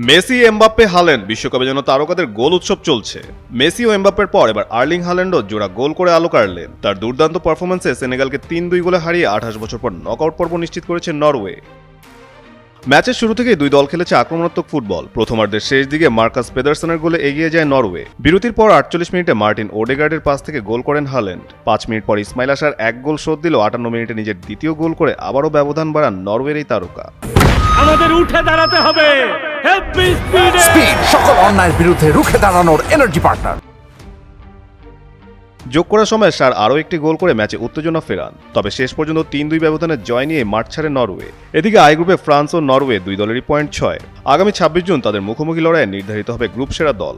Messi, Mbappe, Haaland বিশ্বকাপে যেন তারকাদের গোল উৎসব চলছে। মেসি ও এমবাপ্পের পর এবার আর্লিং হাল্যান্ডও জোড়া গোল করে আলো কাড়লেন। তার দুর্দান্ত পারফরম্যান্সে সেনেগালকে ৩-২ গোলে হারিয়ে ২৮ বছর পর নকআউট পর্ব নিশ্চিত করেছে নরওয়ে। ম্যাচের শুরু থেকেই দুই দল খেলেছে আক্রমণাত্মক ফুটবল। প্রথমার্ধের শেষ দিকে মার্কাস পেদারসনের গোলে এগিয়ে যায় নরওয়ে। বিরতির পর ৪৮ মিনিটে মার্টিন ওডেগার্ডের পাস থেকে গোল করেন হাল্যান্ড। ৫ মিনিট পর ইসমাইল আসার এক গোল শোধ দিল। ৫৮ মিনিটে নিজের দ্বিতীয় গোল করে আবারও ব্যবধান বাড়ান নরওয়ের এই তারকা। আমাদের উঠে দাঁড়াতে হবে। স্পিড সকল অন্যায়ের বিরুদ্ধে রুখে দাঁড়ানোর এনার্জি পার্টনার। যোগ করার সময় সার আরও একটি গোল করে ম্যাচে উত্তেজনা ফেরান। তবে শেষ পর্যন্ত ৩-২ ব্যবধানের জয় নিয়ে মাঠ ছাড়ে নরওয়ে। এদিকে আই গ্রুপে ফ্রান্স ও নরওয়ে দুই দলেরই পয়েন্ট ৬। আগামী ২৬ জুন তাদের মুখোমুখি লড়াইয়ে নির্ধারিত হবে গ্রুপ সেরা দল।